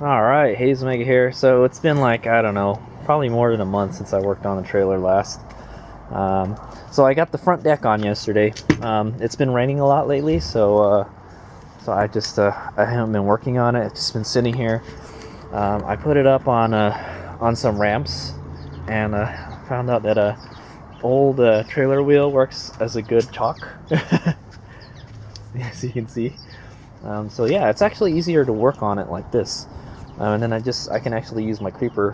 Alright, Hayes Mega here. So it's been like, I don't know, probably more than a month since I worked on the trailer last. So I got the front deck on yesterday. It's been raining a lot lately, so I haven't been working on it. It's just been sitting here. I put it up on some ramps, and found out that a old trailer wheel works as a good chalk, as you can see. So yeah, it's actually easier to work on it like this. And then I can actually use my creeper.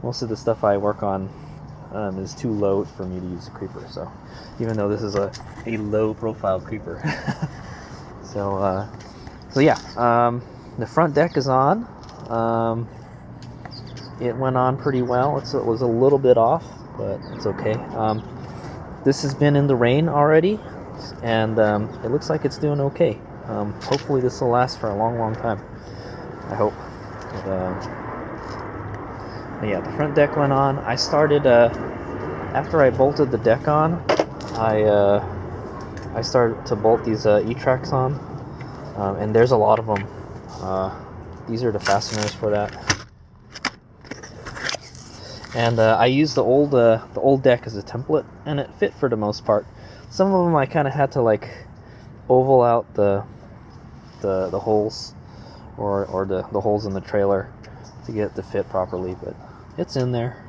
Most of the stuff I work on is too low for me to use a creeper. So even though this is a low profile creeper. So yeah, the front deck is on. It went on pretty well. It was a little bit off, but it's okay. This has been in the rain already, and it looks like it's doing okay. Hopefully this will last for a long time. I hope. But yeah, the front deck went on. I started after I bolted the deck on. I started to bolt these E-tracks on, and there's a lot of them. These are the fasteners for that. And I used the old deck as a template, and it fit for the most part. Some of them I kind of had to like oval out the holes, or the holes in the trailer to get it to fit properly, but it's in there.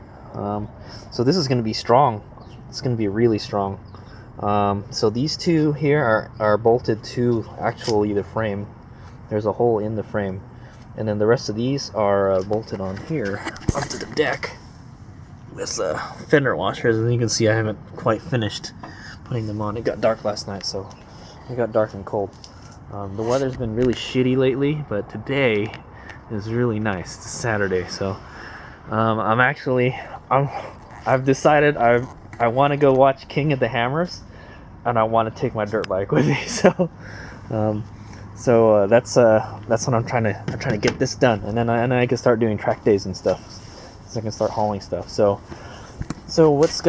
So this is going to be strong. It's going to be really strong. So these two here are bolted to actually the frame. There's a hole in the frame, and then the rest of these are bolted on here onto the deck with fender washers. And you can see I haven't quite finished putting them on. It got dark last night, so it got dark and cold. The weather's been really shitty lately, but today is really nice. It's Saturday, so I've decided I want to go watch King of the Hammers, and I want to take my dirt bike with me. So that's what I'm trying to get this done, and then I can start doing track days and stuff, so I can start hauling stuff. So what's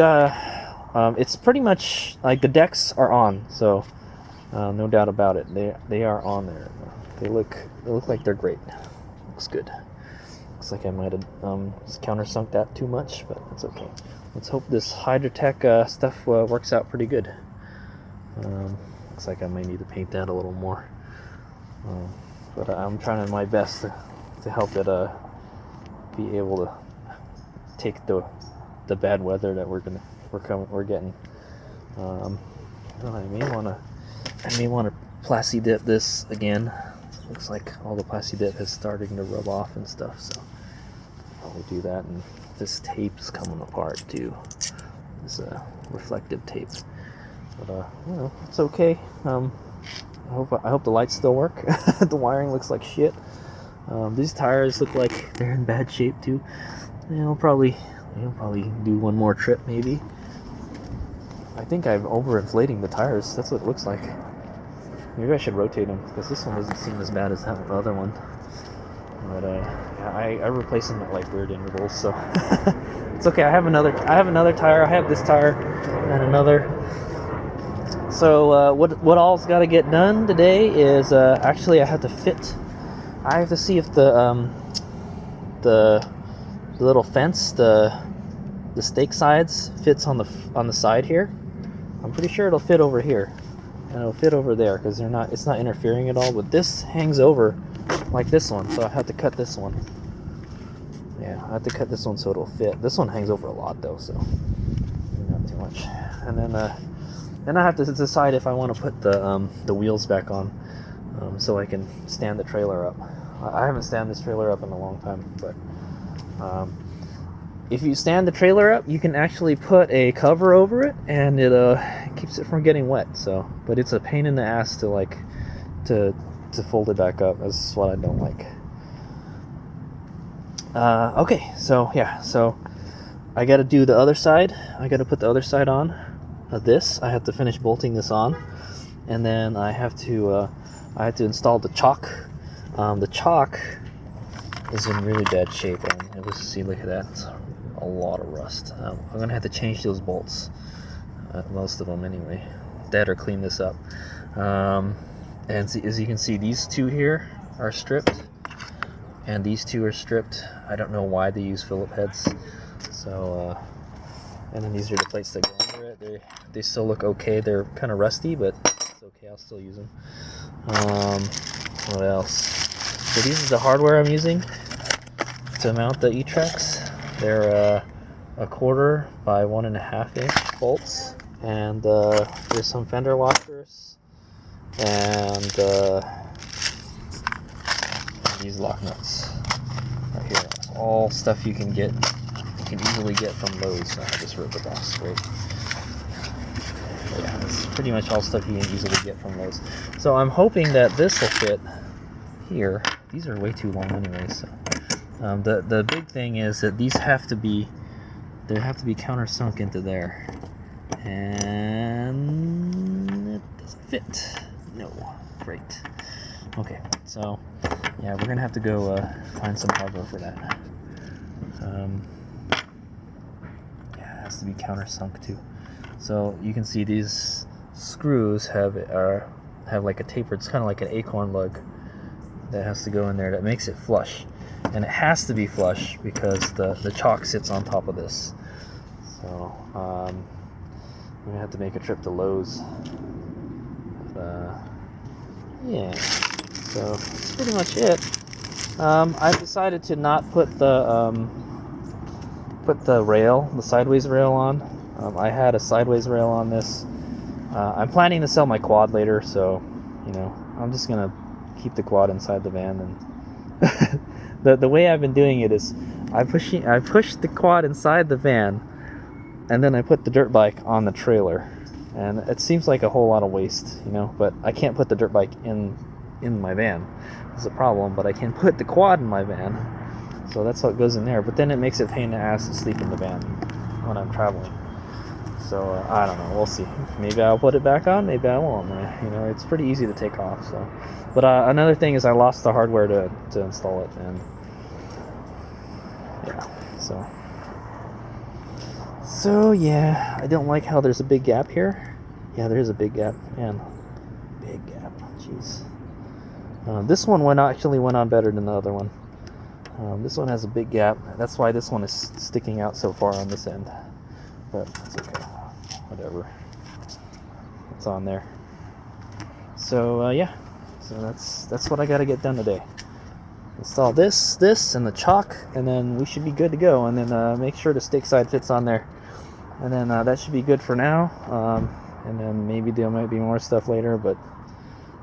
it's pretty much like the decks are on, so no doubt about it. They are on there. They look like they're great. Looks good. Looks like I might have countersunk that too much, but it's okay. Let's hope this Hydratech stuff works out pretty good. Looks like I might need to paint that a little more. But I'm trying my best to help it be able to take the bad weather that we're getting. I may want to Plasti Dip this again. Looks like all the Plasti Dip is starting to rub off and stuff, so I'll do that. And this tape's coming apart too. This reflective tape, but it's okay. I hope the lights still work. The wiring looks like shit. These tires look like they're in bad shape too. I'll probably do one more trip maybe. I think I'm overinflating the tires. That's what it looks like. Maybe I should rotate them, because this one doesn't seem as bad as the other one. But yeah, I replace them at like weird intervals, so it's okay. I have another tire. I have this tire and another. So what all's got to get done today is actually I have to see if the little fence, the stake sides, fits on the side here. I'm pretty sure it'll fit over here, and it'll fit over there, because it's not interfering at all. But this hangs over like this one, so I have to cut this one. Yeah, I have to cut this one so it'll fit. This one hangs over a lot though, so not too much. And then I have to decide if I want to put the wheels back on, so I can stand the trailer up. I haven't stand this trailer up in a long time, but if you stand the trailer up, you can actually put a cover over it, and it keeps it from getting wet. So, but it's a pain in the ass to fold it back up. That's what I don't like. Okay, so yeah, so I got to do the other side. I got to put the other side on this. I have to finish bolting this on, and then I have to install the chalk. The chalk is in really bad shape. Let's see, look at that. It's a lot of rust. I'm gonna have to change those bolts, most of them anyway, that or clean this up. And as you can see, these two here are stripped. and these two are stripped. I don't know why they use Phillip heads. So, and then these are the plates that go under it. They still look okay. They're kind of rusty, but it's okay. I'll still use them. What else? So these is the hardware I'm using to mount the E-Trax. They're 1/4 by 1.5 inch bolts, and there's some fender washers, and these lock nuts right here. It's all stuff you can easily get from Lowe's. I just ripped the box straight. Yeah, it's pretty much all stuff you can easily get from Lowe's. So I'm hoping that this will fit here. These are way too long anyway. So the big thing is that these have to be countersunk into there, and it doesn't fit. No, great. Okay, so yeah, we're gonna have to go find some hardware for that. Yeah, it has to be countersunk too. So you can see these screws have like a tapered. It's kind of like an acorn lug that has to go in there. That makes it flush, and it has to be flush because the chock sits on top of this. So I'm gonna have to make a trip to Lowe's. Yeah. So that's pretty much it. I decided to not put the rail, the sideways rail on. I had a sideways rail on this. I'm planning to sell my quad later, so you know I'm just gonna keep the quad inside the van. And the way I've been doing it is I push the quad inside the van, and then I put the dirt bike on the trailer. And it seems like a whole lot of waste, you know, but I can't put the dirt bike in my van. It's a problem, but I can put the quad in my van, so that's what goes in there. But then it makes it a pain in the ass to sleep in the van when I'm traveling. So I don't know, we'll see. Maybe I'll put it back on, maybe I won't. You know, it's pretty easy to take off. So, but another thing is I lost the hardware to install it, and yeah, so yeah, I don't like how there's a big gap here. Yeah, there's a big gap, man. Big gap, jeez. This one actually went on better than the other one. This one has a big gap. That's why this one is sticking out so far on this end. But it's okay, whatever. It's on there. So yeah, so that's what I got to get done today. Install this, and the chock, and then we should be good to go. And then make sure the stick side fits on there. And then that should be good for now. And then maybe there might be more stuff later, but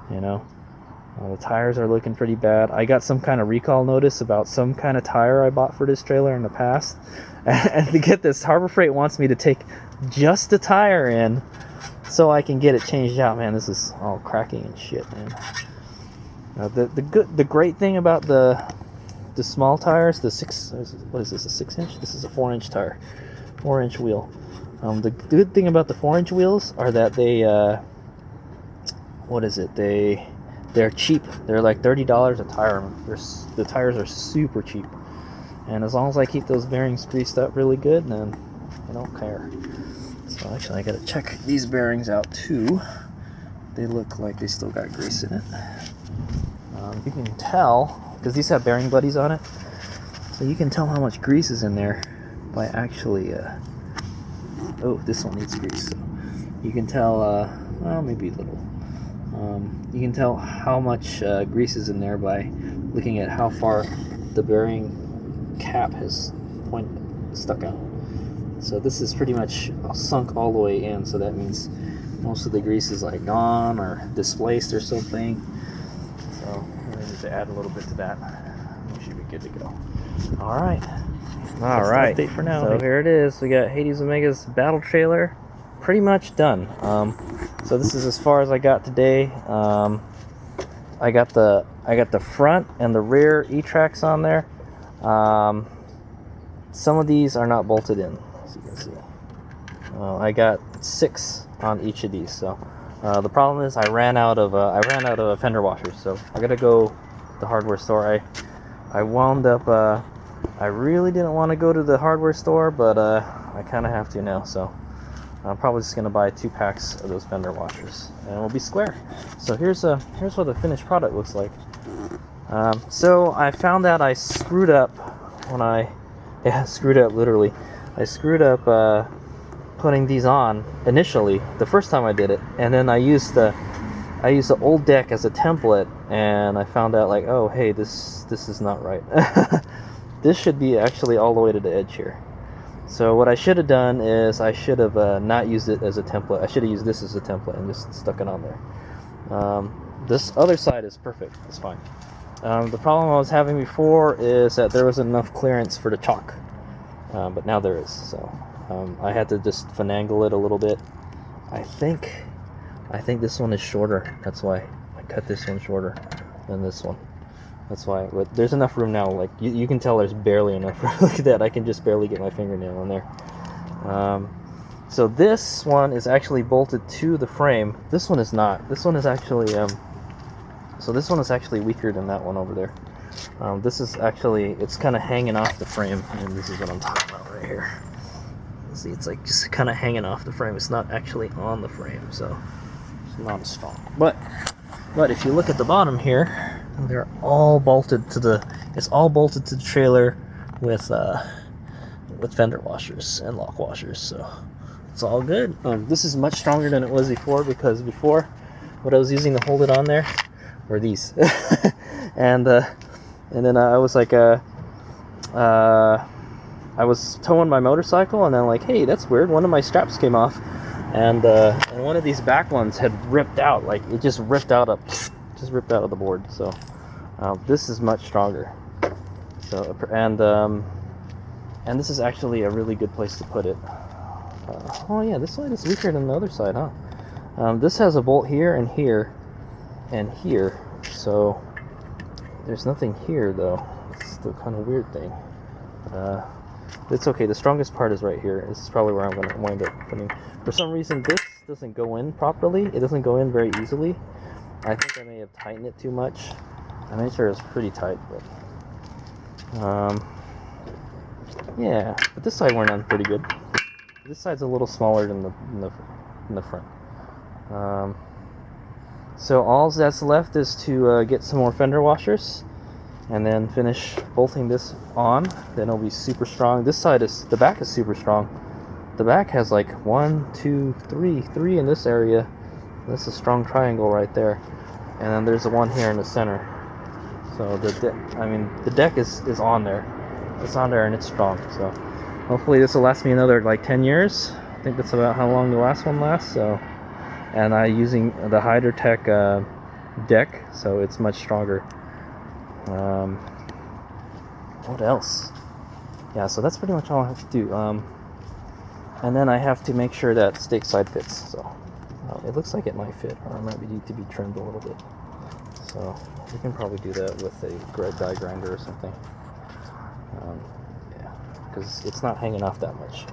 you know, the tires are looking pretty bad. I got some kind of recall notice about some kind of tire I bought for this trailer in the past. And to get this, Harbor Freight wants me to take just the tire in so I can get it changed out. Man, this is all cracking and shit, man. The great thing about the small tires, the 6, what is this, a 6-inch? This is a 4-inch tire, 4-inch wheel. The good thing about the 4-inch wheels are that they, they're cheap. They're like $30 a tire. The tires are super cheap, and as long as I keep those bearings greased up really good, then I don't care. So actually, I gotta check these bearings out too. They look like they still got grease in it. You can tell because these have bearing buddies on it, so you can tell how much grease is in there by actually. Oh, this one needs grease. So you can tell. Well, maybe a little. You can tell how much grease is in there by looking at how far the bearing cap has stuck out. So this is pretty much sunk all the way in, so that means most of the grease is like gone or displaced or something. So I need to add a little bit to that. We should be good to go. All right. Update for now. So here it is. We got Hades Omega's battle trailer pretty much done. So this is as far as I got today. I got the front and the rear E-Trax on there. Some of these are not bolted in, as you can see. I got 6 on each of these. So the problem is I ran out of fender washers. So I gotta go to the hardware store. I wound up. I really didn't want to go to the hardware store, but I kind of have to now. So I'm probably just gonna buy 2 packs of those fender washers, and we'll be square. So here's what the finished product looks like. So I found out I screwed up when screwed up literally. I screwed up putting these on initially the first time I did it, and then I used the old deck as a template, and I found out like, oh hey, this is not right. This should be actually all the way to the edge here. So what I should have done is I should have not used it as a template. I should have used this as a template and just stuck it on there. This other side is perfect. It's fine. The problem I was having before is that there wasn't enough clearance for the chalk, but now there is. So I had to just finagle it a little bit. I think this one is shorter. That's why I cut this one shorter than this one. That's why. But there's enough room now. Like you can tell, there's barely enough room. Look at that. I can just barely get my fingernail in there. So this one is actually bolted to the frame. This one is not. This one is actually so this one is actually weaker than that one over there. This is actually, it's kind of hanging off the frame, and this is what I'm talking about right here. See, it's like just kind of hanging off the frame. It's not actually on the frame, so it's not as strong. But if you look at the bottom here, they're all bolted to the. It's all bolted to the trailer with fender washers and lock washers, so it's all good. This is much stronger than it was before, because before what I was using to hold it on there were these, and then I was like I was towing my motorcycle, and then like, hey, that's weird. One of my straps came off, and one of these back ones had ripped out. Like it just ripped out of the board. So this is much stronger. So and this is actually a really good place to put it. Oh yeah, this side is weaker than the other side, huh? This has a bolt here and here and here. So there's nothing here though. It's the kind of weird thing. It's okay. The strongest part is right here. This is probably where I'm going to wind up putting. For some reason, this doesn't go in properly. It doesn't go in very easily. I think I may have tightened it too much. I made sure it was pretty tight, but yeah. But this side went on pretty good. This side's a little smaller than the front. So all that's left is to get some more fender washers, and then finish bolting this on. Then it'll be super strong. This side the back is super strong. The back has like 1, 2, 3 in this area. That's a strong triangle right there. And then there's the one here in the center. So the deck is on there. It's on there and it's strong. So hopefully this will last me another like 10 years. I think that's about how long the last one lasts. So, and I'm using the Hydrotech deck, so it's much stronger. What else? Yeah, so that's pretty much all I have to do. And then I have to make sure that stake side fits. So it looks like it might fit, or it might need to be trimmed a little bit. So we can probably do that with a die grinder or something. Yeah, because it's not hanging off that much.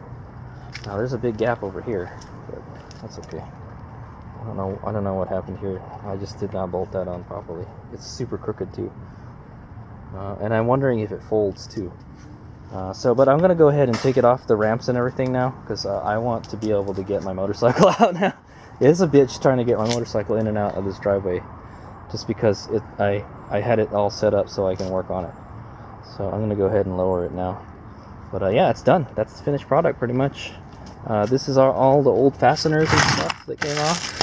Now there's a big gap over here, but that's okay. I don't know what happened here. I just did not bolt that on properly. It's super crooked too. And I'm wondering if it folds too. But I'm gonna go ahead and take it off the ramps and everything now, because I want to be able to get my motorcycle out now. It's a bitch trying to get my motorcycle in and out of this driveway, just because I had it all set up so I can work on it. So I'm gonna go ahead and lower it now. But yeah, it's done. That's the finished product pretty much. This is all the old fasteners and stuff that came off,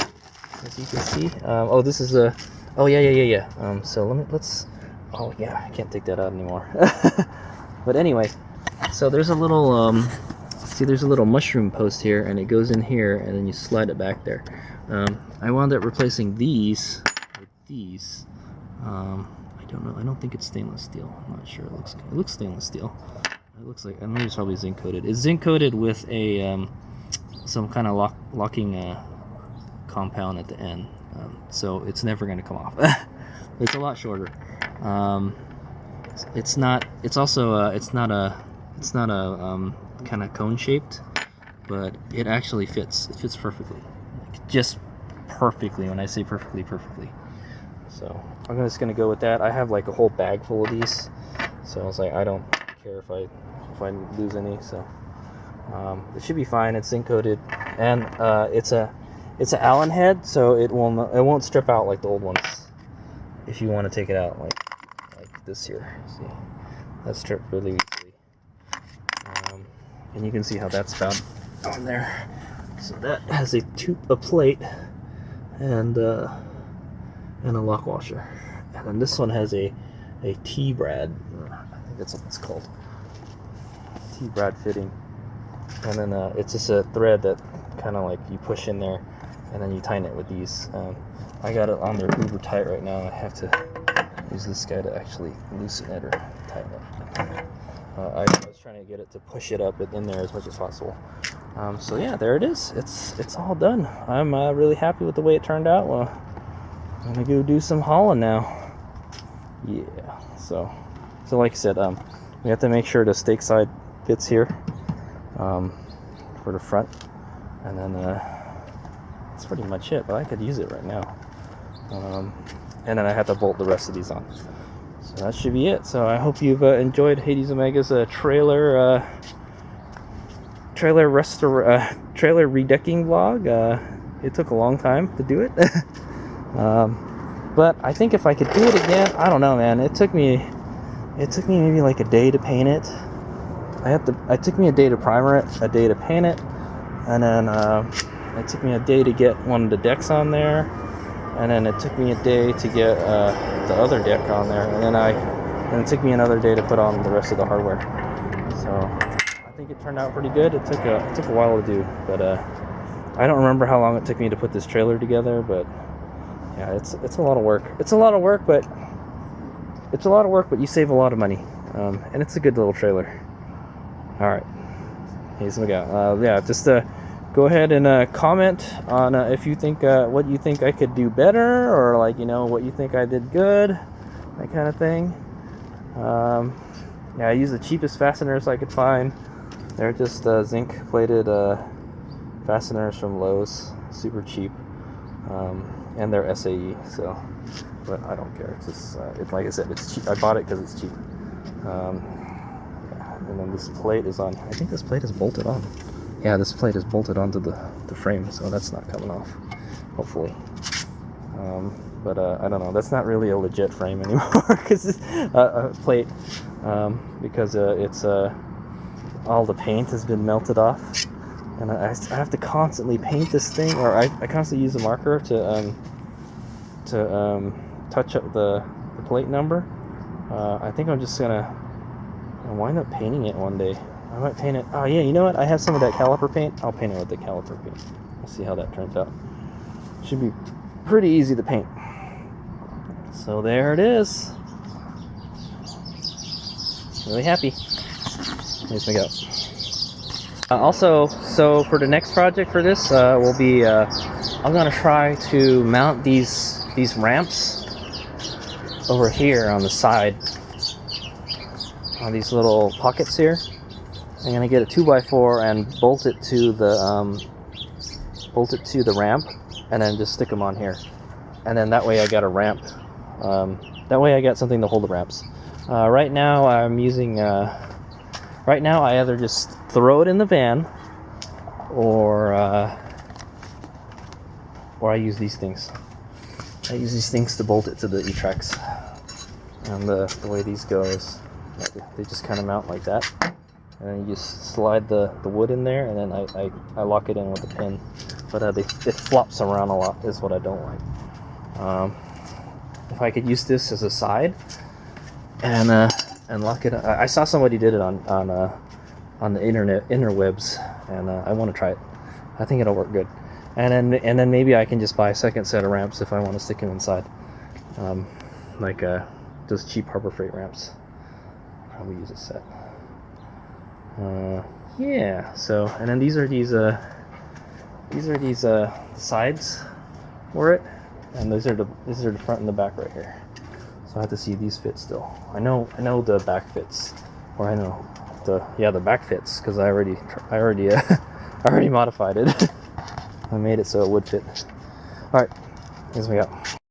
as you can see. Oh, this is a. Oh yeah. So let's. Oh yeah, I can't take that out anymore. But anyway, so there's a little there's a little mushroom post here, and it goes in here, and then you slide it back there. I wound up replacing these with these. I don't know. I don't think it's stainless steel. I'm not sure. It looks stainless steel. It looks like, I mean, it's probably zinc coated. It's zinc coated with a some kind of locking compound at the end, so it's never going to come off. It's a lot shorter. It's not. It's also. It's not a kind of cone shaped, but it actually fits. It fits perfectly, just perfectly. When I say perfectly. So I'm just gonna go with that. I have like a whole bag full of these, so I was like, I don't care if I lose any. So it should be fine. It's zinc coated, and it's an Allen head, so it won't strip out like the old ones. If you want to take it out, like like this here. See, that stripped really easily. And you can see how that's found on there. So that has a plate and a lock washer. And then this one has a T-brad. I think that's what it's called. T-brad fitting. And then it's just a thread that kind of like you push in there and then you tighten it with these. I got it on there uber tight right now. I have to use this guy to actually loosen it or tighten it. I was trying to get it to push it up in there as much as possible. So yeah, there it is. It's all done. I'm really happy with the way it turned out. Well, I'm gonna go do some hauling now. Yeah. So like I said, we have to make sure the stake side fits here for the front, and then that's pretty much it. But I could use it right now. And then I have to bolt the rest of these on. So that should be it. So I hope you've enjoyed Hades Omega's trailer redecking vlog. It took a long time to do it. But I think if I could do it again, I don't know, man. It took me maybe like a day to paint it. It took me a day to primer it, a day to paint it, and then it took me a day to get one of the decks on there, and then it took me a day to get the other deck on there, and then it took me another day to put on the rest of the hardware. So I think it turned out pretty good. It took a while to do, but I don't remember how long it took me to put this trailer together, but yeah, it's a lot of work. It's a lot of work, but you save a lot of money, and it's a good little trailer. All right, here's my guy. Yeah, just go ahead and comment on if you think what you think I could do better, or like what you think I did good, that kind of thing. Yeah, I used the cheapest fasteners I could find. They're just zinc plated fasteners from Lowe's, super cheap, and they're SAE. So, but I don't care. It's just like I said, it's cheap. I bought it because it's cheap. And then this plate is on. I think this plate is bolted on. Yeah, this plate is bolted onto the frame, so that's not coming off, hopefully. But I don't know. That's not really a legit frame anymore because it's a plate, because it's all the paint has been melted off, and I have to constantly paint this thing, or I constantly use a marker to touch up the plate number. I think I'm just gonna wind up painting it one day. I might paint it. Oh yeah, you know what? I have some of that caliper paint. I'll paint it with the caliper paint. We'll see how that turns out. Should be pretty easy to paint. So there it is. Really happy. Here's my go. Also, so for the next project for this, will be I'm gonna try to mount these ramps over here on the side, on these little pockets here. I'm gonna get a 2x4 and bolt it to the ramp, and then just stick them on here. And then that way I got a ramp. That way I got something to hold the ramps. Right now I'm using. Right now I either just throw it in the van, or I use these things. I use these things to bolt it to the E-Trax. And the way these go is they just kind of mount like that. And then you just slide the wood in there, and then I lock it in with a pin. But it flops around a lot is what I don't like. If I could use this as a side and lock it, I saw somebody did it on the interwebs, and I want to try it. I think it'll work good. And then maybe I can just buy a second set of ramps if I want to stick them inside, like those cheap Harbor Freight ramps. Probably use a set. Yeah. So, and then these are sides for it, and these are the front and the back right here. So I have to see these fit still. I know the back fits, or I know the back fits because I already modified it. I made it so it would fit. All right, here's what we got.